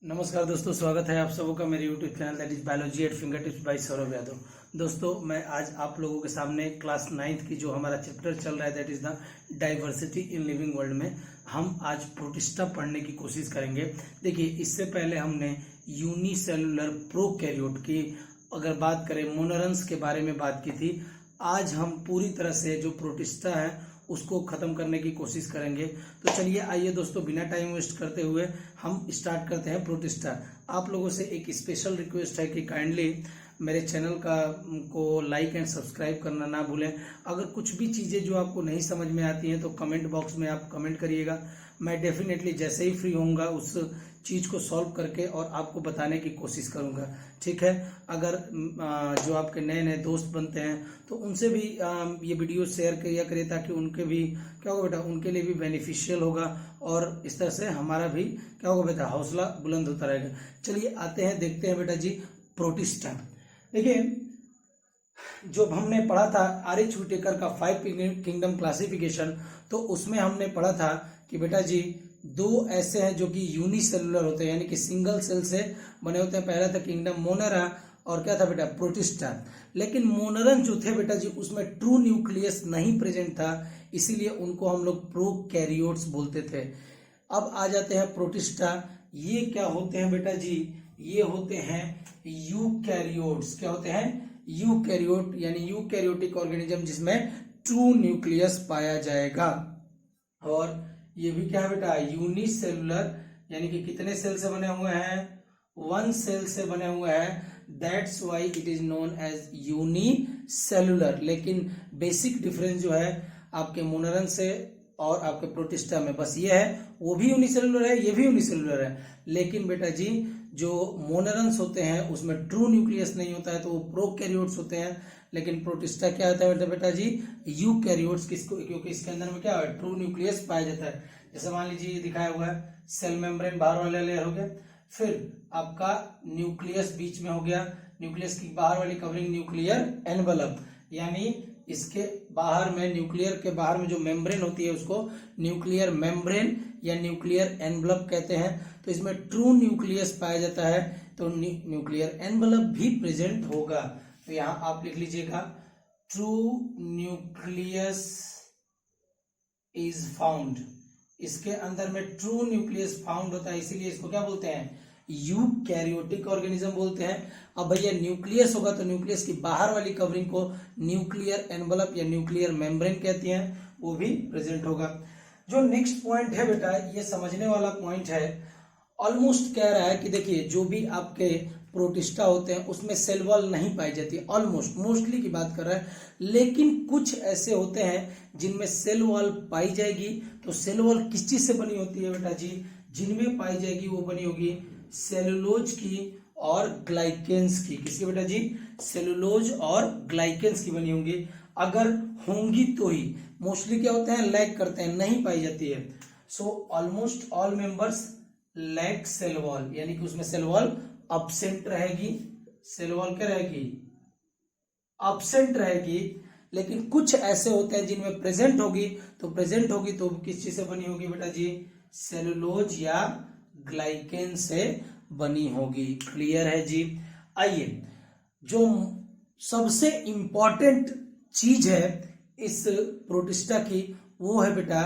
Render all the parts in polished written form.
नमस्कार दोस्तों, स्वागत है आप सबों का मेरे YouTube channel that is biology eight finger tips by Saurabh Yadav. दोस्तों, मैं आज आप लोगों के सामने क्लास 9th की जो हमारा चैप्टर चल रहा है that is the diversity in living world में हम आज प्रोटिस्टा पढ़ने की कोशिश करेंगे। देखिए, इससे पहले हमने यूनिसेलुलर प्रोकैरियोट की अगर बात करें मोनोरन्स के बारे में बात की थी। आज हम पूरी तरह से जो प्रोटिस्टा है उसको खत्म करने की कोशिश करेंगे। तो चलिए आइए दोस्तों, बिना टाइम वेस्ट करते हुए हम स्टार्ट करते हैं प्रोटिस्टा। आप लोगों से एक स्पेशल रिक्वेस्ट है कि काइंडली मेरे चैनल को लाइक एंड सब्सक्राइब करना ना भूलें। अगर कुछ भी चीज़ें जो आपको नहीं समझ में आती हैं तो कमेंट बॉक्स में आप कमेंट करिएगा। मैं डेफिनेटली जैसे ही फ्री होऊंगा उस चीज़ को सॉल्व करके और आपको बताने की कोशिश करूंगा, ठीक है। अगर जो आपके नए नए दोस्त बनते हैं तो उनसे भी ये वीडियो शेयर किया करिए ताकि उनके भी क्या होगा बेटा, उनके लिए भी बेनिफिशियल होगा और इस तरह से हमारा भी क्या होगा बेटा, हौसला बुलंद होता रहेगा। चलिए आते हैं, देखते हैं बेटा जी प्रोटिस्टा। देखिए, जो हमने पढ़ा था आर.एच. व्हिटेकर का 5 किंगडम क्लासिफिकेशन, तो उसमें हमने पढ़ा था कि बेटा जी दो ऐसे हैं जो कि यूनिसेलुलर होते हैं, यानी कि सिंगल सेल से बने होते हैं। पहला था किंगडम मोनेरा और क्या था बेटा, प्रोटिस्टा। लेकिन मोनरन जो थे बेटा जी उसमें ट्रू न्यूक्लियस नहीं प्रेजेंट था, इसीलिए उनको हम लोग प्रोकैरियोट्स बोलते थे। अब आ जाते हैं प्रोटिस्टा। ये क्या होते हैं बेटा जी, ये होते हैं यूकैरियोट्स। क्या होते हैं? यूकैरियोट, यानी यूकैरियोटिक ऑर्गेनिज्म जिसमें ट्रू न्यूक्लियस पाया जाएगा। और ये भी क्या है बेटा, यूनिसेलुलर, यानी कि कितने सेल से बने हुए हैं? 1 सेल से बने हुए हैं। That's why it is known as unicellular. लेकिन बेसिक डिफरेंस जो है आपके मोनरन से और आपके प्रोटिस्टा में बस ये है, वो भी यूनिसेलुलर है, ये भी यूनिसेलुलर है। लेकिन बेटा जी जो मोनरन्स होते हैं उसमें ट्रू न्यूक्लियस नहीं होता है तो वो प्रोकैरियोट्स होते हैं। लेकिन प्रोटिस्टा क्या होता है बेटा जी, यूकैरियोट्स। किसको? क्योंकि इसके अंदर में क्या है, ट्रू न्यूक्लियस पाया जाता है। जैसे मान लीजिए ये दिखाया हुआ है, सेल मेम्ब्रेन बाहर वाला लेयर हो गया, फिर आपका न्यूक्लियस बीच में हो गया, न्यूक्लियस की बाहर वाली कवरिंग न्यूक्लियर एनवलप, यानी इसके बाहर में, न्यूक्लियर के बाहर में जो मेम्ब्रेन होती है उसको न्यूक्लियर मेम्ब्रेन या न्यूक्लियर एनवलप कहते हैं। तो इसमें ट्रू न्यूक्लियस पाया जाता है तो न्यूक्लियर एनवलप भी प्रेजेंट होगा। तो यहां आप लिख लीजिएगा, ट्रू न्यूक्लियस इज फाउंड। इसके अंदर में ट्रू न्यूक्लियस फाउंड होता है, इसीलिए इसको क्या बोलते हैं, यूकैरियोटिक ऑर्गेनिज्म बोलते हैं। अब भैया न्यूक्लियस होगा तो न्यूक्लियस की बाहर वाली कवरिंग को न्यूक्लियर एनवलप या न्यूक्लियर मेम्ब्रेन कहते हैं, वो भी प्रेजेंट होगा। जो नेक्स्ट पॉइंट है बेटा, ये समझने वाला पॉइंट है। ऑलमोस्ट कह रहा है कि देखिए जो भी आपके प्रोटिस्टा होते हैं उसमें सेल वॉल नहीं पाई जाती, ऑलमोस्ट, मोस्टली की बात कर रहा है। लेकिन कुछ ऐसे होते हैं जिनमें सेल वॉल पाई जाएगी। तो सेल वॉल किस चीज से बनी होती है बेटा जी? जिनमें पाई जाएगी वो बनी होगी सेलुलोज की और ग्लाइकेंस की। किसकी बेटा जी? सेलुलोज और ग्लाइकेंस की बनी होंगी। अगर होंगी तो ही, मोस्टली क्या होते हैं, लैक करते हैं, नहीं पाई जाती है। So almost all members lack cell wall, यानी कि उसमें सेल वॉल अब्सेंट रहेगी। सेल वॉल क्या रहेगी? अब्सेंट रहेगी। लेकिन कुछ ऐसे होते हैं जिनमें प्रेजेंट होगी। तो प्रेजेंट होगी तो किस चीज से बनी होगी बेटा जी? सेलुलोज या ग्लाइकेन से बनी होगी। क्लियर है जी? आइए, जो सबसे इंपॉर्टेंट चीज है इस प्रोटिस्टा की वो है बेटा,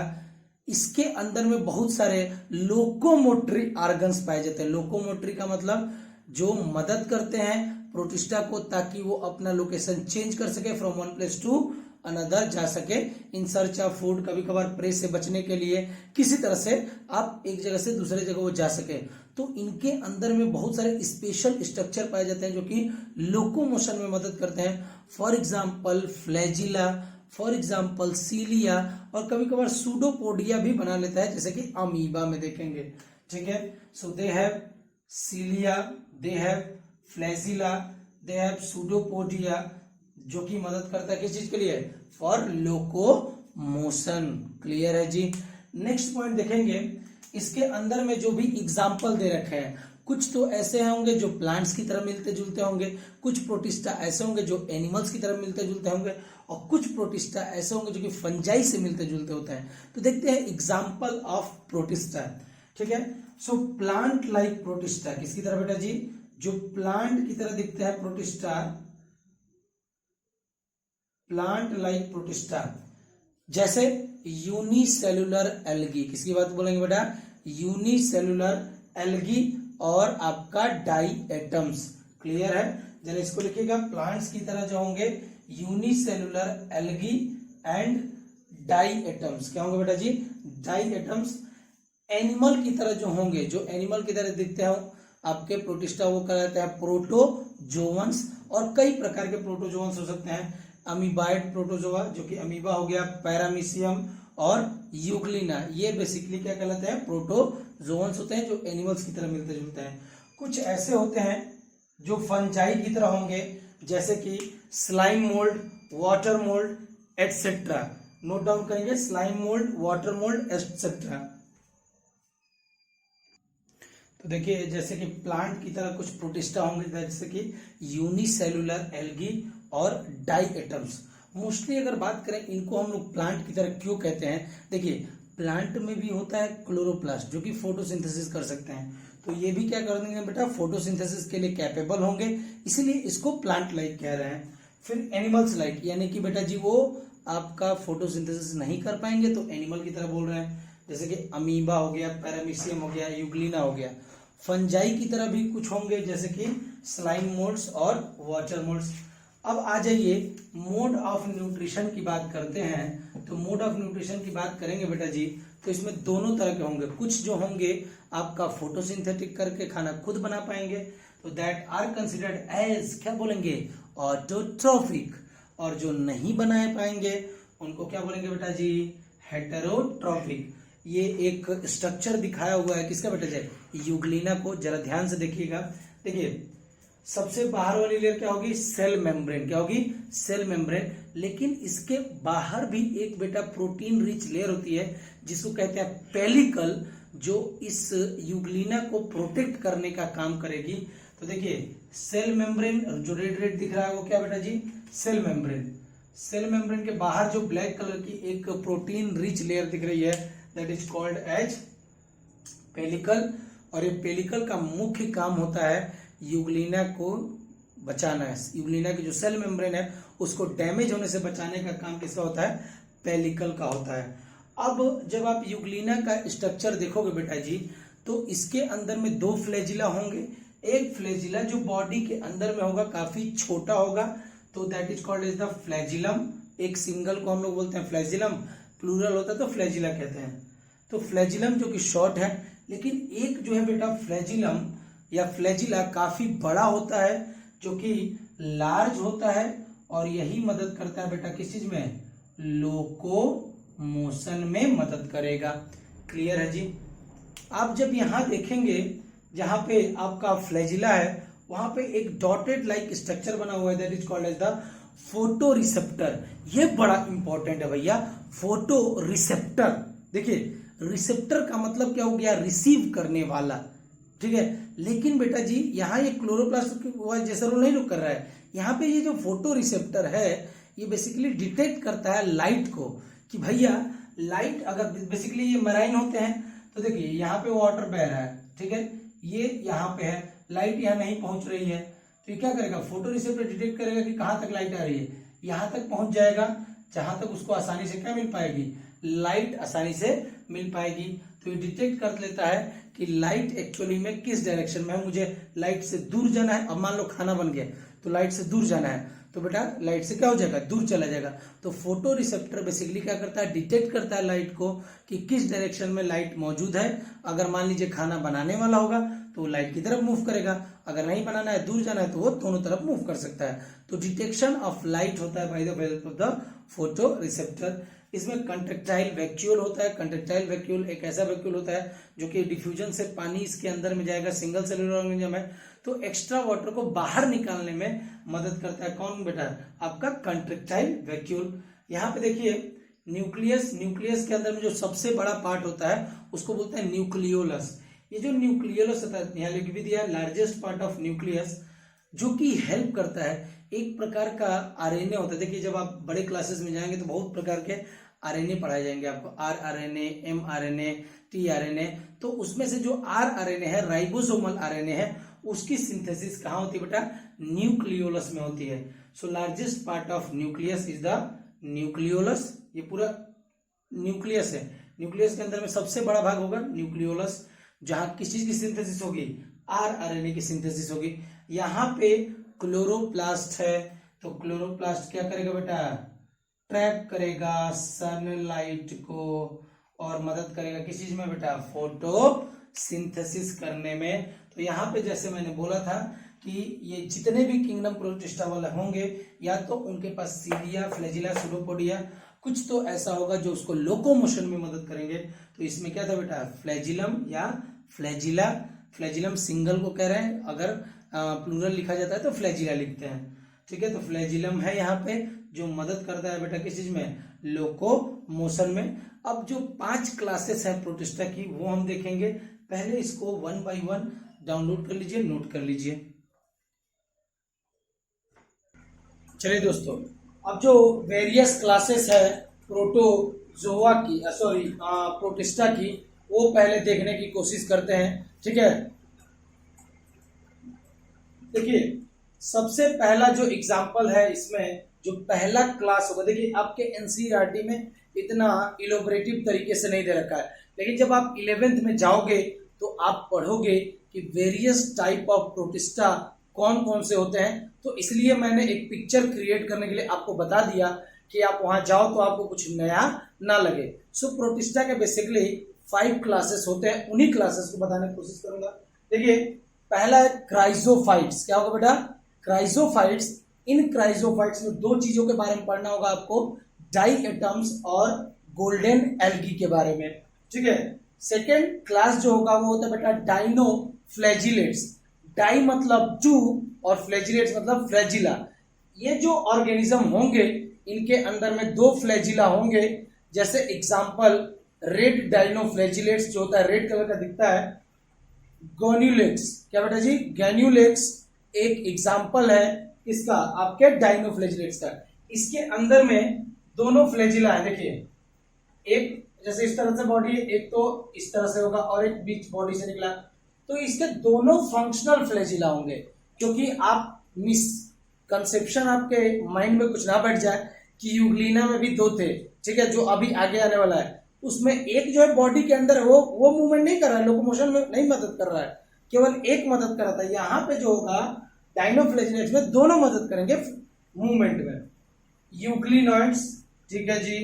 इसके अंदर में बहुत सारे लोकोमोटरी ऑर्गन्स पाए जाते हैं। लोकोमोटरी का मतलब जो मदद करते हैं प्रोटिस्टा को ताकि वो अपना लोकेशन चेंज कर सके, from one place to another जा सके, इन सर्च ऑफ फूड, कभी कभार प्रे से बचने के लिए, किसी तरह से आप एक जगह से दूसरे जगह वो जा सके। तो इनके अंदर में बहुत सारे स्पेशल स्ट्रक्चर पाए जाते हैं जो कि लोकोमोशन में मदद करते हैं। For example flagella, for example cilia, और कभी कभार सूडोपोडिया भी बना लेता है, जैसे कि अमीबा में देखेंगे, ठीक है। So they have cilia, they have flagella, they have pseudopodia, जो कि मदद करता है किस चीज के लिए? For locomotion. क्लियर है जी? नेक्स्ट पॉइंट देखेंगे, इसके अंदर में जो भी एग्जाम्पल दे रखे हैं, कुछ तो ऐसे होंगे जो प्लांट्स की तरह मिलते जुलते होंगे, कुछ प्रोटिस्टा ऐसे होंगे जो एनिमल्स की तरह मिलते जुलते होंगे, और कुछ प्रोटिस्टा ऐसे होंगे जो कि फंजाई से मिलते जुलते होते हैं। तो देखते हैं एग्जाम्पल ऑफ प्रोटिस्टा, ठीक है। सो प्लांट लाइक प्रोटिस्टा किसकी तरह बेटा जी, जो प्लांट की तरह दिखता है प्रोटिस्टा, प्लांट लाइक प्रोटिस्टा, जैसे यूनिसेलुलर एल्गी, किसकी बात बोलेंगे बेटा, यूनिसेलुलर एल्गी और आपका डाई एटम्स। क्लियर है, जरा इसको लिखिएगा, प्लांट्स की तरह जो होंगे unicellular algae and diatoms, क्या होंगे बेटा जी, डाई एटम्स। एनिमल की तरह जो होंगे, जो एनिमल की तरह दिखते हैं आपके प्रोटिस्टा, वो कहलाते हैं प्रोटोजोवंस। और कई प्रकार के प्रोटोजोवंस हो सकते हैं, अमीबाइड प्रोटोजोआ जो कि अमीबा हो गया, पैरामीशियम और यूग्लिना, ये बेसिकली क्या कहलाते हैं, प्रोटोजोवंस होते हैं जो एनिमल्स की तरह मिलते जुलते हैं। कुछ ऐसे होते हैं जो फंजाई की तरह होंगे, जैसे कि slime mould, water mould etcetera. Note down करेंगे, slime mould, water mould etcetera. तो देखिए जैसे कि प्लांट की तरह कुछ प्रोटिस्टा होंगे, जैसे कि यूनिसेलुलर एल्गी और डाई एटम्स। मोस्टली अगर बात करें इनको हम लोग प्लांट की तरह क्यों कहते हैं, देखिए प्लांट में भी होता है क्लोरोप्लास्ट जो कि फोटोसिंथेसिस कर सकते हैं, तो ये भी क्या कर देंगे बेटा, फोटोसिंथेसिस के लिए कैपेबल होंगे, इसीलिए इसको प्लांट लाइक कह रहे हैं। फिर एनिमल्स लाइक, यानी कि बेटा जी वो आपका फोटोसिंथेसिस नहीं कर पाएंगे तो एनिमल की तरह बोल रहे हैं, जैसे कि अमीबा हो गया, पैरामीशियम हो गया, यूग्लिना हो गया। फंजाई की तरह भी कुछ होंगे, जैसे कि स्लाइम मोल्ड्स और वाटर मोल्ड्स। अब आ जाइए मोड ऑफ न्यूट्रिशन की बात करते हैं। तो मोड ऑफ न्यूट्रिशन की बात करेंगे बेटा जी, तो इसमें दोनों तरह के होंगे, कुछ जो होंगे आपका फोटोसिंथेटिक करके खाना खुद बना पाएंगे, तो दैट आर कंसिडर्ड एज, क्या बोलेंगे, ऑटोट्रॉफिक, और जो नहीं बना पाएंगे उनको क्या बोलेंगे बेटा जी, हेटेरोट्रॉफिक। ये एक स्ट्रक्चर दिखाया हुआ है किसका बेटा जी, यूग्लिना को, जरा ध्यान से देखिएगा। देखिए सबसे बाहर वाली लेयर क्या होगी, सेल मेम्ब्रेन, क्या होगी, सेल मेम्ब्रेन। लेकिन इसके बाहर भी एक बेटा प्रोटीन रिच लेयर होती है जिसको कहते हैं पेलिकल, जो इस यूग्लिना को प्रोटेक्ट करने का काम करेगी। तो देखिए सेल मेम्ब्रेन जो रेड रेड दिख रहा है वो क्या बेटा जी, सेल मेम्ब्रेन। सेल मेम्ब्रेन के बाहर जो ब्लैक कलर की एक प्रोटीन रिच लेयर दिख रही है, that is called as pellicle. और ये पेलिकल का मुख्य काम होता है यूग्लिना को बचाना है, यूग्लिना की जो सेल मेम्ब्रेन है उसको डैमेज होने से बचाने का काम किसका होता है, पेलिकल का होता है। अब जब आप यूग्लिना का स्ट्रक्चर देखोगे बेटा जी, तो इसके अंदर में दो फ्लैजिला होंगे। एक फ्लैजिला जो बॉडी के अंदर में होगा काफी छोटा होगा, तो that is called as the flagellum. एक सिंगल को हम लोग बोलते हैं फ्लैजिलम, प्लूरल होता है तो फ्लैजिला कहते हैं। तो फ्लैजिलम जो कि शॉर्ट है, लेकिन एक जो है बेटा फ्लैजिलम या फ्लैजिला काफी बड़ा होता है, जो कि लार्ज होता है, और यही मदद करता है बेटा किस चीज में, लोकोमोशन में मदद करेगा। क्लियर है जी। आप जब यहां देखेंगे जहां पे आपका फ्लैजिला है, वहां पे एक डॉटेड लाइक स्ट्रक्चर बना हुआ है, that is called as the photoreceptor. ये बड़ा इंपॉर्टेंट है भैया, फोटो रिसेप्टर। देखिए रिसेप्टर का मतलब क्या हो गया, रिसीव करने वाला, ठीक है। लेकिन बेटा जी यहाँ ये क्लोरोप्लास्ट जैसा रोल नहीं कर रहा है, यहाँ पे ये जो फोटो रिसेप्टर है ये बेसिकली डिटेक्ट करता है लाइट को, कि भैया लाइट अगर बेसिकली ये मराइन होते हैं, तो देखिए यहाँ पे वाटर बह रहा है, ठीक है, ये यहाँ पे है, लाइट यहाँ नहीं पहुंच रही है, तो ये क्या करेगा, फोटो रिसेप्टर डिटेक्ट करेगा कि कहाँ तक लाइट आ रही है, यहाँ तक पहुंच जाएगा जहां तक उसको आसानी से क्या मिल पाएगी, लाइट आसानी से मिल पाएगी। तो ये डिटेक्ट कर लेता है कि लाइट एक्चुअली में किस डायरेक्शन में है, मुझे लाइट से दूर जाना है। अब मान लो खाना बन गया तो लाइट से दूर जाना है, तो बेटा लाइट से क्या हो जाएगा, दूर चला जाएगा। तो फोटो रिसेप्टर बेसिकली क्या करता है, डिटेक्ट करता है लाइट को कि किस डायरेक्शन में लाइट मौजूद है। अगर मान लीजिए खाना बनाने वाला होगा तो लाइट की तरफ मूव करेगा, अगर नहीं बनाना है, दूर जाना है, तो वो दोनों तरफ मूव कर सकता है। तो डिटेक्शन ऑफ लाइट होता है by the help of the photo receptor. इसमें कंट्रेक्टाइल वैक्यूल होता है। कंट्रेक्टाइल वैक्यूल एक ऐसा वैक्यूल होता है जो कि डिफ्यूजन से पानी इसके अंदर में जाएगा, सिंगल सेलुलर ऑर्गेनिज्म है, तो एक्स्ट्रा वाटर को बाहर निकालने में मदद करता है। कौन बेटा, आपका कंट्रेक्टाइल वैक्यूल। यहाँ पे देखिए न्यूक्लियस, न्यूक्लियस के अंदर में जो सबसे बड़ा पार्ट होता है उसको बोलते हैं न्यूक्लियोलस। ये जो न्यूक्लियोलस होता है, यहाँ लिख भी दिया लार्जेस्ट पार्ट ऑफ न्यूक्लियस, जो कि हेल्प करता है, एक प्रकार का आरएनए होता है। देखिए जब आप बड़े क्लासेस में जाएंगे तो बहुत प्रकार के आरएनए पढ़ाए जाएंगे आपको, आरआरएनए, एमआरएनए, टीआरएनए। तो उसमें से जो आरआरएनए है, राइबोसोमल आरएनए है, उसकी सिंथेसिस कहाँ होती है बेटा? न्यूक्लियोलस में होती है। So largest part of nucleus is the nucleolus. ये पूरा न्यूक्लियस है, न्यूक्लियस के अंदर में सबसे बड़ा भाग होगा न्यूक्लियोलस, जहां किस चीज की सिंथेसिस होगी? आरआरएनए की सिंथेसिस होगी। यहाँ पे क्लोरोप्लास्ट है, तो क्लोरोप्लास्ट क्या करेगा बेटा? ट्रैप करेगा सनलाइट को और मदद करेगा किस चीज में बेटा? फोटोसिंथेसिस करने में। तो यहाँ पे जैसे मैंने बोला था कि ये जितने भी किंगडम प्रोटिस्टा वाले होंगे, या तो उनके पास सीलिया, फ्लैजिला, सूडोपोडिया, कुछ तो ऐसा होगा जो उसको लोकोमोशन में मदद करेंगे। तो इसमें क्या था बेटा? फ्लैजिलम या फ्लैजिला। फ्लैजिलम सिंगल को कह रहे हैं, अगर प्लूरल लिखा जाता है तो फ्लैजिला लिखते हैं, ठीक है। तो फ्लैजिलम है यहाँ पे, जो मदद करता है बेटा किस चीज में? लोकोमोशन में। अब जो 5 क्लासेस है प्रोटिस्टा की, वो हम देखेंगे। पहले इसको 1 बाय 1 डाउनलोड कर लीजिए, नोट कर लीजिए। चलिए दोस्तों, अब जो वेरियस क्लासेस है प्रोटोजोआ की, प्रोटिस्टा की, वो पहले देखने की कोशिश करते हैं, ठीक है। देखिए, सबसे पहला जो एग्जाम्पल है इसमें, जो पहला क्लास होगा, देखिए आपके एनसीईआरटी में इतना इलोबरेटिव तरीके से नहीं दे रखा है, लेकिन जब आप 11th में जाओगे तो आप पढ़ोगे कि वेरियस टाइप ऑफ प्रोटिस्टा कौन कौन से होते हैं। तो इसलिए मैंने एक पिक्चर क्रिएट करने के लिए आपको बता दिया कि आप वहां जाओ तो आपको कुछ नया ना लगे। सो प्रोटिस्टा के बेसिकली 5 क्लासेस होते हैं, उन्हीं क्लासेस को बताने की कोशिश करूंगा। देखिए, पहला है क्राइजोफाइट्स। क्या होगा बेटा? क्राइजोफाइट्स। इन क्राइजोफाइट्स में 2 चीजों के बारे में पढ़ना होगा आपको, डाई एटम्स और गोल्डन एल्गी के बारे में, ठीक है। सेकेंड क्लास जो होगा वो होता है बेटा डाइनोफ्लैजिलेट्स। डाई मतलब 2 और फ्लैजिलेट्स मतलब फ्लैजिला। ये जो ऑर्गेनिज्म होंगे, इनके अंदर में 2 फ्लैजिला होंगे। जैसे एग्जांपल, रेड डाइनोफ्लैजिलेट्स जो होता है, रेड कलर का दिखता है, गैन्युलेक्स। क्या बेटा जी? गैन्युलेक्स एक एग्जांपल है इसका, आपके डाइनोफ्लैजिलेट्स का। इसके अंदर में दोनों फ्लैजिला है। देखिए, एक जैसे इस तरह से बॉडी है, एक तो इस तरह से होगा और एक बीच बॉडी से निकला, तो इसके दोनों फंक्शनल फ्लैजिला होंगे। क्योंकि आप मिसकंसेप्शन आपके माइंड में कुछ ना बैठ जाए कि यूग्लिना में भी 2 थे, ठीक है, जो अभी आगे आने वाला है, उसमें एक जो है बॉडी के अंदर वो मूवमेंट नहीं कर रहा है, लोकोमोशन में नहीं मदद कर रहा है, केवल एक मदद कर रहा था। यहाँ पे जो होगा डाइनोफ्लैजिलेट्स में दोनों मदद करेंगे मूवमेंट में। यूग्लिनॉइड्स, ठीक है जी,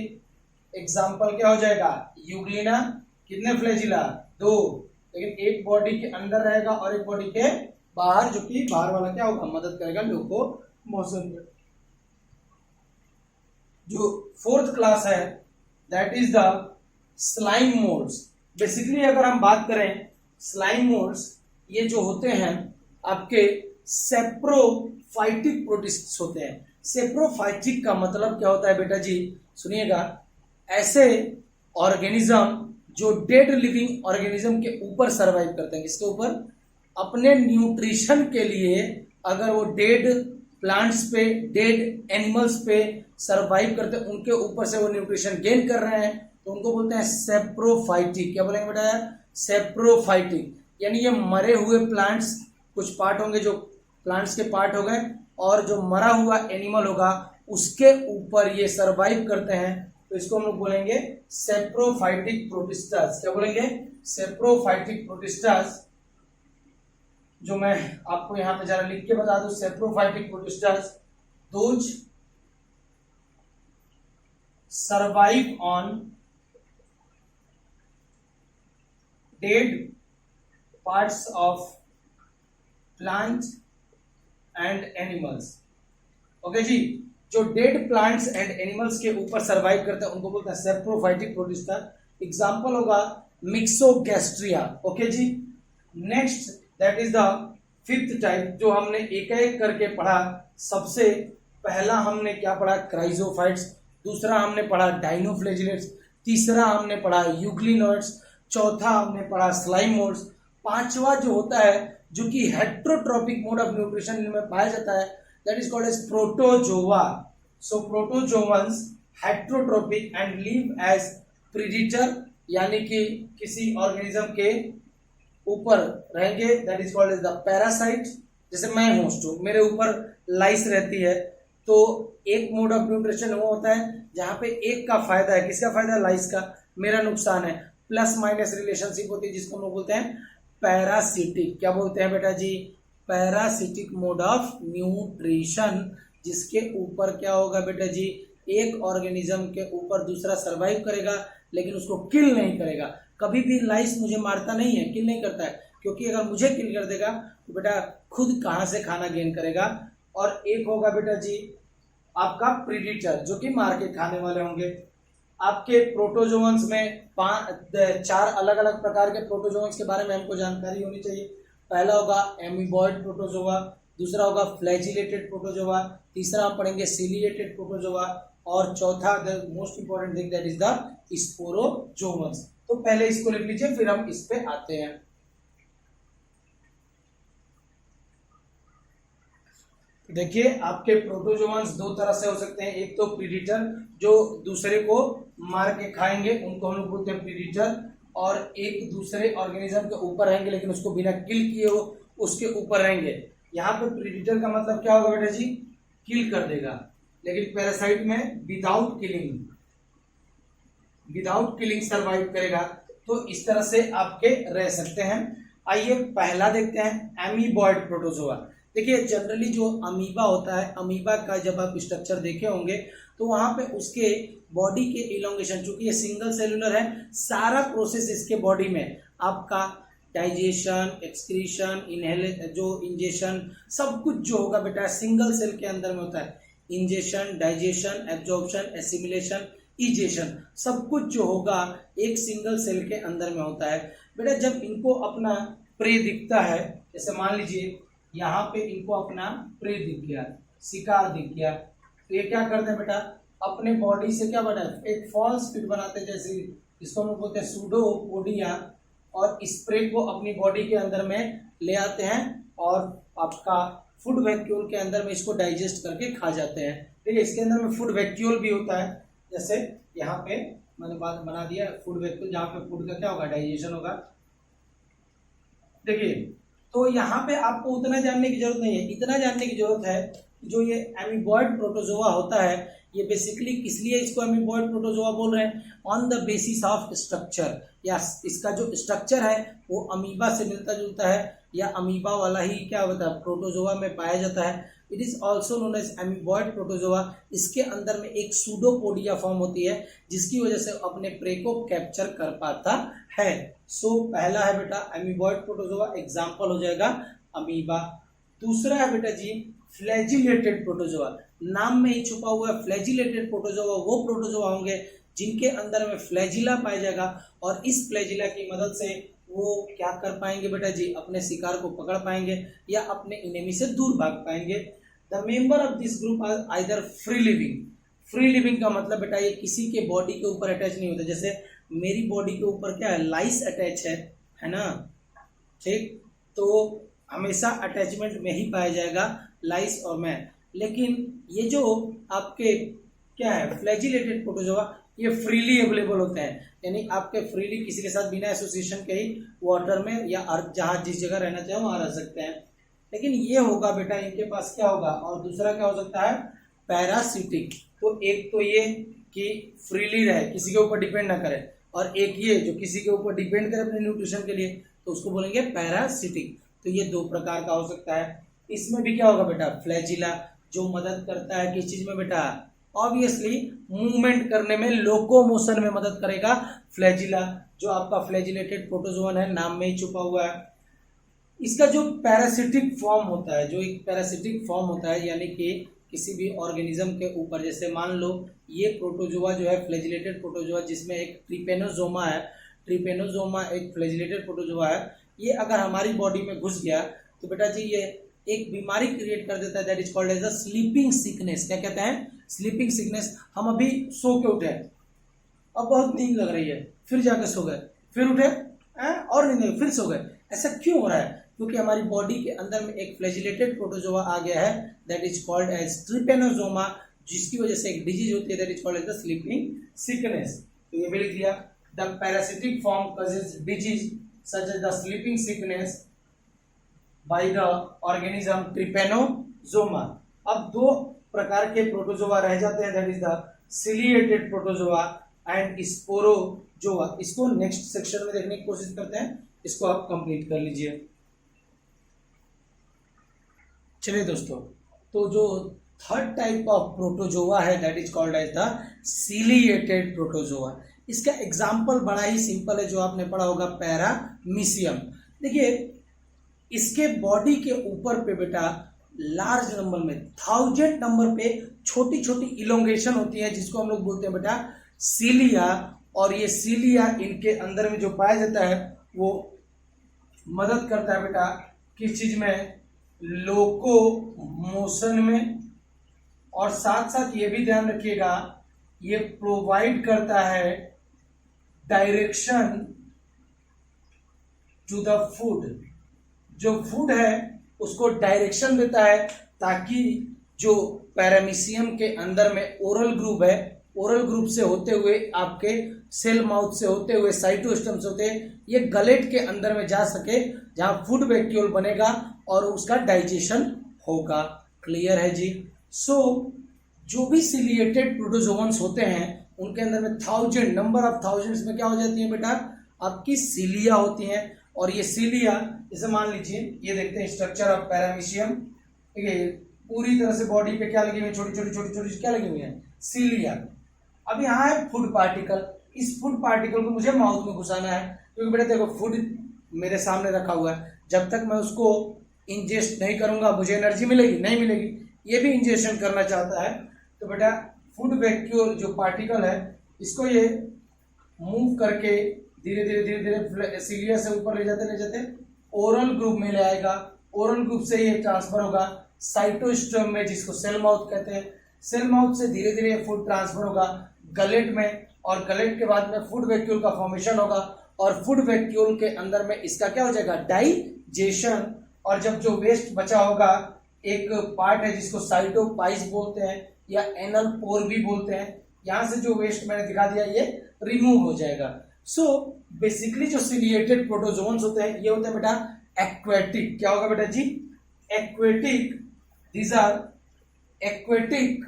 एग्जाम्पल क्या हो जाएगा? यूग्लिना। कितने फ्लैजिला? 2, लेकिन एक बॉडी के अंदर रहेगा और एक बॉडी के बाहर, जो कि बाहर वाला क्या होगा? मदद करेगा लोकोमोशन में। जो 4th क्लास है that is the slime moulds. Basically अगर हम बात करें स्लाइम मोल्ड्स, ये जो होते हैं आपके सेप्रोफाइटिक प्रोटिस्ट्स होते हैं। सेप्रोफाइटिक का मतलब क्या होता है बेटा जी? सुनिएगा, ऐसे ऑर्गेनिज्म जो डेड लिविंग ऑर्गेनिज्म के ऊपर सरवाइव करते हैं। किसके ऊपर? अपने न्यूट्रिशन के लिए अगर वो डेड प्लांट्स पे, डेड एनिमल्स पे सरवाइव करते हैं, उनके ऊपर से वो न्यूट्रिशन गेन कर रहे हैं, तो उनको बोलते हैं सेप्रोफाइटिक। क्या बोलेंगे बेटा? सेप्रोफाइटिक। यानी ये मरे हुए प्लांट्स, कुछ पार्ट होंगे जो प्लांट्स के पार्ट हो गए, और जो मरा हुआ एनिमल होगा उसके ऊपर ये सरवाइव करते हैं, तो इसको हम लोग बोलेंगे सेप्रोफाइटिक प्रोटिस्टास। क्या बोलेंगे? सेप्रोफाइटिक प्रोटिस्टास। जो मैं आपको यहां पे जरा लिख के बता दूं, saprophytic protists those survive on dead parts of plants and animals. Okay जी, जो डेड प्लांट्स एंड एनिमल्स के ऊपर सरवाइव करते हैं उनको बोलते हैं सेप्रोफाइटिक प्रोटिस्टा। एग्जांपल होगा मिक्सोगैस्ट्रिया। ओके जी, next that is the 5th type, जो हमने एक एक करके पढ़ा। सबसे पहला हमने क्या पढ़ा? क्राइजोफाइट्स। दूसरा हमने पढ़ा डाइनोफ्लैजिलेट्स। तीसरा हमने पढ़ा यूग्लिनॉइड्स। चौथा हमने पढ़ा स्लाइम मोल्ड्स। 5वां जो होता है, जो कि हेट्रोट्रोपिक मोड ऑफ न्यूट्रिशन में पाया जाता है, that is called as protozoa. So protozoans heterotrophic and live as predator, यानी कि किसी ऑर्गेनिज्म के ऊपर रहेंगे, that is called as the parasite. जैसे मैं होस्ट हूं, मेरे ऊपर लाइस रहती है, तो एक मोड ऑफ न्यूट्रिशन वो होता है जहां पे एक का फायदा है, किसका फायदा है, लाइस का, मेरा नुकसान है, प्लस माइनस रिलेशनशिप होती है जिसको हम लोग बोलते हैं पैरासिटिक। क्या बोलते हैं बेटा जी, पैरासिटिक मोड ऑफ न्यूट्रिशन, जिसके ऊपर क्या होगा बेटा जी, एक ऑर्गेनिज्म के ऊपर दूसरा सरवाइव करेगा लेकिन उसको किल नहीं करेगा। कभी भी लाइस मुझे मारता नहीं है, किल नहीं करता है, क्योंकि अगर मुझे किल कर देगा तो बेटा खुद कहां से खाना गेन करेगा। और एक होगा बेटा जी आपका प्रीडेटर, जो कि मार के खाने वाले होंगे। आपके प्रोटोजोअन्स में 4 अलग अलग प्रकार के प्रोटोजोअन्स के बारे में हमको जानकारी होनी चाहिए। पहला होगा एमीबॉयड प्रोटोजोआ, दूसरा होगा फ्लैजिलेटेड प्रोटोजोआ, तीसरा हम पढ़ेंगे सिलिएटेड प्रोटोजोआ, और चौथा the most important thing that is the स्पोरोजोअन्स। तो पहले इसको लिख लीजिए, फिर हम इस पे आते हैं। देखिए आपके प्रोटोजोअन्स दो तरह से हो सकते हैं, एक तो प्रीडेटर जो दूसरे को मार के खाएंगे, उनको हम लोग बोलते हैं प्रीडेटर, और एक दूसरे ऑर्गेनिज्म के ऊपर रहेंगे लेकिन उसको बिना किल किए हो उसके ऊपर रहेंगे। यहाँ पे प्रीडेटर का मतलब क्या होगा बेटा जी, किल कर देगा, लेकिन पैरासाइट में विदाउट किलिंग सर्वाइव करेगा। तो इस तरह से आपके रह सकते हैं। आइए पहला देखते हैं, एमीबॉयड प्रोटोजोआ। देखिए जनरली जो अमीबा होता है, अमीबा का जब आप स्ट्रक्चर देखे होंगे तो वहां पे उसके बॉडी के इलोंगेशन, चूंकि ये सिंगल सेलुलर है, सारा प्रोसेस इसके बॉडी में आपका डाइजेशन, एक्सक्रीशन, जो इंजेशन, सब कुछ जो होगा बेटा सिंगल सेल के अंदर में होता है। Ingestion, digestion, absorption, assimilation, egestion, सब कुछ जो होगा एक सिंगल सेल के अंदर में होता है। बेटा जब इनको अपना प्रे दिखता है, जैसे मान लीजिए यहाँ पे इनको अपना प्रे दिख गया, शिकार दिख गया, तो ये क्या करते हैं बेटा, अपने बॉडी से क्या बना, एक फॉल्स फिट बनाते हैं, जैसे इसको हम बोलते हैं सूडोपोडिया, और स्प्रे को अपनी बॉडी के अंदर में ले आते हैं और आपका फूड वैक्यूल के अंदर में इसको डाइजेस्ट करके खा जाते हैं। ठीक है, इसके अंदर में फूड वैक्यूल भी होता है, जैसे यहाँ पे मैंने बात बना दिया फूड वैक्यूल, जहाँ पे फूड का क्या होगा, डाइजेशन होगा। देखिए तो यहाँ पे आपको उतना जानने की जरूरत नहीं है, इतना जानने की जरूरत है जो ये एमीबॉयड प्रोटोजोआ होता है, ये बेसिकली किस लिए इसको एमीबॉयड प्रोटोजोआ बोल रहे हैं, on the basis of structure, या इसका जो स्ट्रक्चर है वो अमीबा से मिलता जुलता है, या अमीबा वाला ही क्या होता है प्रोटोजोआ में पाया जाता है। It is also known as amoeboid protozoa. इसके अंदर में एक सूडोपोडिया फॉर्म होती है जिसकी वजह से अपने प्रे को कैप्चर कर पाता है। सो पहला है बेटा एमीबॉयड प्रोटोजोआ, एग्जाम्पल हो जाएगा अमीबा। दूसरा है बेटा जी फ्लैजिलेटेड प्रोटोजोआ, नाम में ही छुपा हुआ है फ्लैजिलेटेड प्रोटोजोआ, वो प्रोटोजोआ होंगे जिनके अंदर में फ्लैजिला पाया जाएगा, और इस फ्लैजिला की मदद से वो क्या कर पाएंगे बेटा जी, अपने शिकार को पकड़ पाएंगे या अपने इनेमी से दूर भाग पाएंगे। The member of this group are either free living. Free living का मतलब बेटा ये किसी के बॉडी के ऊपर अटैच नहीं होता, जैसे मेरी बॉडी के ऊपर क्या है, लाइस अटैच है ना, ठीक, तो हमेशा अटैचमेंट में ही पाया जाएगा लाइस और मैं। लेकिन ये जो आपके क्या है फ्लैजिलेटेड प्रोटोजोआ, ये फ्रीली अवेलेबल होते हैं, यानी आपके फ्रीली किसी के साथ बिना एसोसिएशन के ही वाटर में या जहां जिस जगह रहना चाहे वहां रह सकते हैं। लेकिन ये होगा बेटा इनके पास क्या होगा, और दूसरा क्या हो सकता है पैरासिटिक। तो एक तो ये कि फ्रीली रहे, किसी के ऊपर डिपेंड ना करे, और एक ये जो किसी के ऊपर डिपेंड करे अपने न्यूट्रिशन के लिए, तो उसको बोलेंगे पैरासिटिक। तो ये दो प्रकार का हो सकता है। इसमें भी क्या होगा बेटा फ्लैजिला, जो मदद करता है किस चीज में बेटा, ऑब्वियसली मूवमेंट करने में, लोकोमोशन में मदद करेगा फ्लैजिला, जो आपका फ्लैजिलेटेड प्रोटोजोआ है, नाम में ही छुपा हुआ है। इसका जो पैरासिटिक फॉर्म होता है, जो एक पैरासिटिक फॉर्म होता है, यानी कि किसी भी ऑर्गेनिज्म के ऊपर, जैसे मान लो ये प्रोटोजोआ जो है फ्लैजिलेटेड प्रोटोजोआ, जिसमें एक ट्रिपेनोजोमा है, ट्रिपेनोजोमा एक फ्लैजिलेटेड प्रोटोजोआ है, ये अगर हमारी बॉडी में घुस गया तो बेटा जी ये एक बीमारी क्रिएट कर देता है, that is called as the sleeping sickness. क्या कहते हैं, स्लीपिंग सिकनेस। हम अभी सो के उठे, अब बहुत नींद लग रही है, फिर जाकर सो गए, फिर उठे और नींद, फिर सो गए। ऐसा क्यों हो रहा है, क्योंकि हमारी बॉडी के अंदर में एक फ्लैजिलेटेड प्रोटोजोआ आ गया है, that is called as trypanosoma, जिसकी वजह से एक डिजीज होती है, that is called as the sleeping sickness. तो ये भी लिख दिया, the parasitic form causes disease such as the sleeping sickness by the organism trypanosoma. अब दो प्रकार के प्रोटोजोआ रह जाते हैं, that is the ciliated protozoa and sporozoa. इसको नेक्स्ट सेक्शन में देखने की कोशिश करते हैं, इसको आप कंप्लीट कर लीजिए। चलिए दोस्तों, तो जो थर्ड टाइप ऑफ प्रोटोजोआ है that is called as the ciliated protozoa. इसका एग्जांपल बड़ा ही सिंपल है, जो आपने पढ़ा होगा पैरामीशियम। देखिए, इसके बॉडी के ऊपर पे बेटा लार्ज नंबर में 1000 नंबर पे छोटी छोटी इलोंगेशन होती है, जिसको हम लोग बोलते हैं बेटा सीलिया। और ये सीलिया इनके अंदर में जो पाया जाता है वो मदद करता है बेटा किस चीज में, लोको मोशन में। और साथ साथ ये भी ध्यान रखिएगा, ये प्रोवाइड करता है डायरेक्शन टू द फूड। जो फूड है उसको डायरेक्शन देता है, ताकि जो पैरामीशियम के अंदर में ओरल ग्रुप है, ओरल ग्रुप से होते हुए आपके सेल माउथ से होते हुए साइटोस्टम से होते ये गलेट के अंदर में जा सके, जहां फूड वैक्यूल बनेगा और उसका डाइजेशन होगा। क्लियर है जी। सो जो भी सिलिएटेड प्रोटोजोअन्स होते हैं उनके अंदर में 1000 नंबर ऑफ थाउजेंड्स में क्या हो जाती है बेटा, आपकी सीलिया होती हैं। और ये सीलिया, जैसे मान लीजिए ये देखते हैं स्ट्रक्चर ऑफ पैरामीशियम, ठीक है, पूरी तरह से बॉडी पे क्या लगी हुई है, छोटी छोटी क्या लगी हुई है, सीलिया। अब यहाँ है फूड पार्टिकल, इस फूड पार्टिकल को मुझे माउथ में घुसाना है, क्योंकि बेटा देखो फूड मेरे सामने रखा हुआ है, जब तक मैं उसको इंजेस्ट नहीं करूंगा मुझे एनर्जी मिलेगी, नहीं मिलेगी। ये भी इंजेक्शन करना चाहता है, तो बेटा फूड वैक्यूल जो पार्टिकल है इसको ये मूव करके धीरे धीरे सीलिया से ऊपर ले जाते ओरल ग्रुप में ले आएगा। ओरल ग्रुप से ये ट्रांसफर होगा साइटोस्टोम में, जिसको सेल माउथ कहते हैं। सेल माउथ से धीरे धीरे फूड ट्रांसफर होगा गलेट में, और गलेट के बाद में फूड वैक्यूल का फॉर्मेशन होगा, और फूड वैक्यूल के अंदर में इसका क्या हो जाएगा, डाइजेशन। और जब जो वेस्ट बचा होगा, एक पार्ट है जिसको साइटोपाइज बोलते हैं या एनल पोर भी बोलते हैं, यहां से जो वेस्ट मैंने दिखा दिया ये रिमूव हो जाएगा। सो बेसिकली जो सिलिएटेड प्रोटोजोन्स होते हैं ये होते हैं बेटा एक्वेटिक। क्या होगा बेटा जी, aquatic. These are aquatic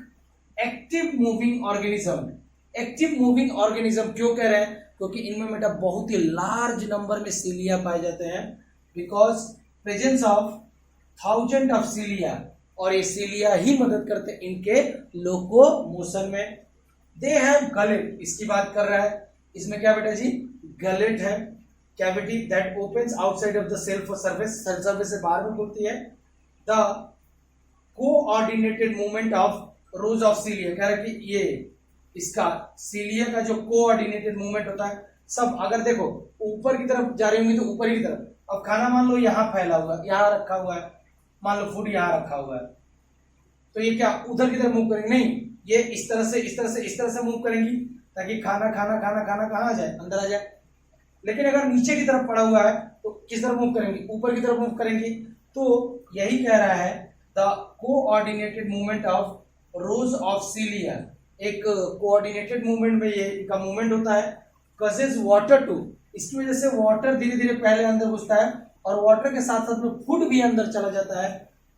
active moving organism. Active moving organism क्यों कह रहे हैं, क्योंकि इनमें बेटा बहुत ही लार्ज नंबर में सीलिया पाए जाते हैं, बिकॉज प्रेजेंस ऑफ 1000 ऑफ सीलिया। और ये सीलिया ही मदद करते हैं इनके लोकोमोशन में। दे हैव गलेट, इसकी बात कर रहा है, इसमें क्या बेटा जी, गलेट है, cavity that opens outside of the cell surface, cell surface से बाहर में खुलती है। The coordinated movement of rows of cilia, कह रहा है कि ये इसका सीलिया का जो कोऑर्डिनेटेड मूवमेंट होता है, सब अगर देखो ऊपर की तरफ जा रही होंगी तो ऊपर की तरफ। अब खाना मान लो यहाँ फैला हुआ है, यहाँ रखा हुआ है, मान लो फूड यहाँ रखा हुआ है, तो ये क्या उधर की तरफ मूव करेंगे, नहीं, ये इस तरह से मूव करेंगी, ताकि खाना कहाँ आ जाए, अंदर आ जाए। लेकिन अगर नीचे की तरफ पड़ा हुआ है तो किस तरफ मूव करेंगी, ऊपर की तरफ मूव करेंगी। तो यही कह रहा है the coordinated movement of rows of सीलिया, एक कोऑर्डिनेटेड मूवमेंट में ये का मूवमेंट होता है। कॉजेज वाटर टू, इसकी वजह से वाटर धीरे धीरे पहले अंदर घुसता है, और वाटर के साथ साथ में फूड भी अंदर चला जाता है।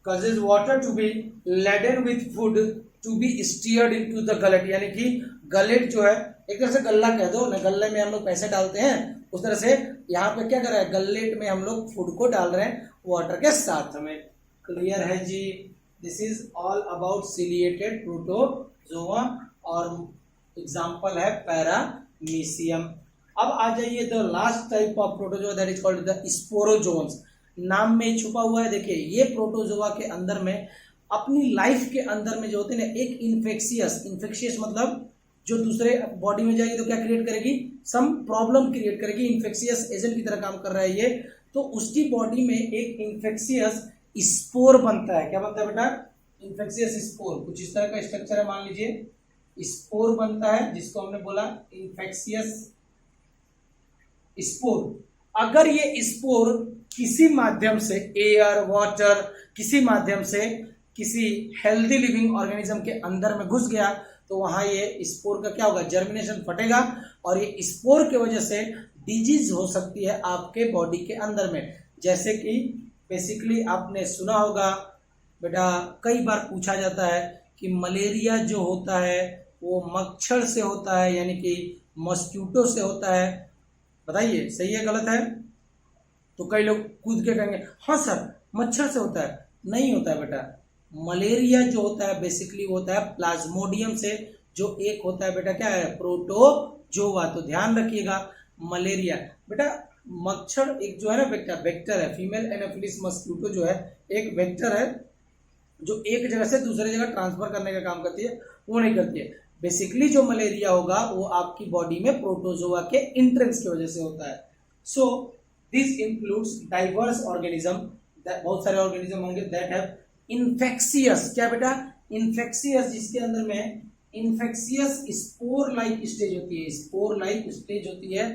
Causes water to be laden with food to be steered into the gullet, यानी कि गलेट जो है एक तरह से गल्ला कह दो ना, गल्ले में हम लोग पैसे डालते हैं, उस तरह से यहाँ पे क्या कर रहा है, गलेट में हम लोग फूड को डाल रहे हैं वाटर के साथ में। क्लियर है जी। This is all about ciliated protozoa, और एग्जांपल है पैरामीशियम। अब आ जाइए the last type of protozoa that is called the sporozoans. नाम में छुपा हुआ है, देखिए ये प्रोटोजोआ के अंदर में अपनी लाइफ के अंदर में जो होते हैं ना, एक इन्फेक्शियस मतलब जो दूसरे बॉडी में जाएगी तो क्या क्रिएट करेगी, सम प्रॉब्लम क्रिएट करेगी, इन्फेक्शियस एजेंट की तरह काम कर रहा है ये। तो उसकी बॉडी में एक इन्फेक्शियस स्पोर बनता है। क्या बनता है बेटा, इन्फेक्शियस स्पोर। कुछ इस तरह का स्ट्रक्चर है, मान लीजिए स्पोर बनता है, जिसको हमने बोला इन्फेक्शियस स्पोर। अगर ये स्पोर किसी माध्यम से, एयर, वाटर, किसी माध्यम से किसी हेल्दी लिविंग ऑर्गेनिज्म के अंदर में घुस गया तो वहां ये स्पोर का क्या होगा, जर्मिनेशन फटेगा और ये स्पोर की वजह से डिजीज हो सकती है आपके बॉडी के अंदर में। जैसे कि बेसिकली आपने सुना होगा बेटा, कई बार पूछा जाता है कि मलेरिया जो होता है वो मच्छर से होता है, यानी कि मॉस्किटो से होता है। बताइए सही है गलत है? तो कई लोग कूद के कहेंगे हाँ सर मच्छर से होता है। नहीं होता है बेटा, मलेरिया जो होता है बेसिकली वो होता है प्लाज्मोडियम से, जो एक होता है बेटा क्या है, प्रोटोजोआ। तो ध्यान रखिएगा मलेरिया बेटा, मच्छर एक जो है ना वेक्टर है, फीमेल एनाफिलिस मस्क्यूटो जो है एक वेक्टर है जो एक जगह से दूसरी जगह ट्रांसफर करने का काम करती है, वो नहीं करती है। बेसिकली जो मलेरिया होगा वो आपकी बॉडी में प्रोटोजोआ के इंट्रेंस की वजह से होता है। So this includes diverse organism, बहुत सारे ऑर्गेनिज्म होंगे दैट हैव इन्फेक्शियस, क्या बेटा, इन्फेक्शियस, जिसके अंदर में इन्फेक्शियस स्पोर लाइक स्टेज होती है, स्पोर लाइक स्टेज होती है,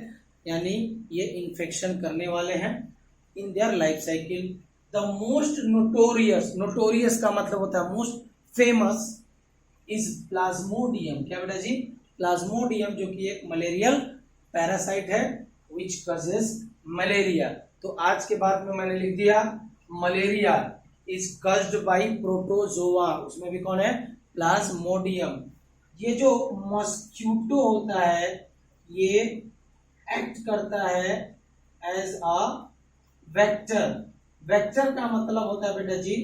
यानी ये इन्फेक्शन करने वाले हैं in their life cycle. The most notorious, notorious का मतलब होता है मोस्ट फेमस, इज प्लाज्मोडियम। क्या बेटा जी, प्लाज्मोडियम, जो कि एक मलेरियल पैरासाइट है विच कॉजेस मलेरिया। तो आज के बाद में मैंने लिख दिया malaria is caused by protozoa, उसमें भी कौन है, प्लाज्मोडियम। ये जो मॉस्क्यूटो होता है ये एक्ट करता है एज अ वेक्टर। वेक्टर का मतलब होता है बेटा जी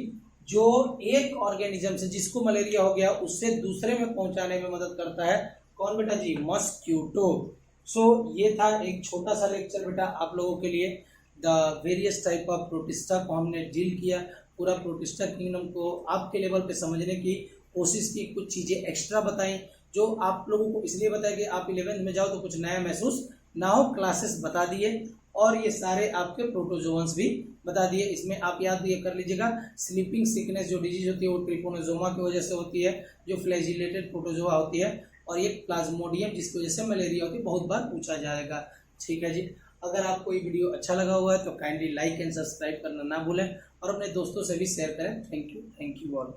जो एक ऑर्गेनिज्म से, जिसको मलेरिया हो गया, उससे दूसरे में पहुंचाने में मदद करता है। कौन बेटा जी, मॉस्क्यूटो। सो ये था एक छोटा सा लेक्चर बेटा आप लोगों के लिए। The various type of protista को हमने डील किया, पूरा प्रोटिस्टा किंगडम को आपके लेवल पे समझने की कोशिश की, कुछ चीजें एक्स्ट्रा बताई जो आप लोगों को इसलिए बताया कि आप 11th में जाओ तो कुछ नया महसूस ना हो, क्लासेस बता दिए और ये सारे आपके प्रोटोजोअन्स भी बता दिए। इसमें आप याद ये कर लीजिएगा, स्लीपिंग सिकनेस जो डिजीज होती है वो ट्रिपोनोजोमा की वजह से होती है, जो फ्लैजिलेटेड प्रोटोजोआ होती है, और ये प्लाज्मोडियम जिसकी वजह से मलेरिया होती है, बहुत बार पूछा जाएगा। ठीक है जी, अगर आपको ये वीडियो अच्छा लगा हुआ है तो काइंडली लाइक एंड सब्सक्राइब करना ना भूलें और अपने दोस्तों से भी शेयर करें। Thank you all.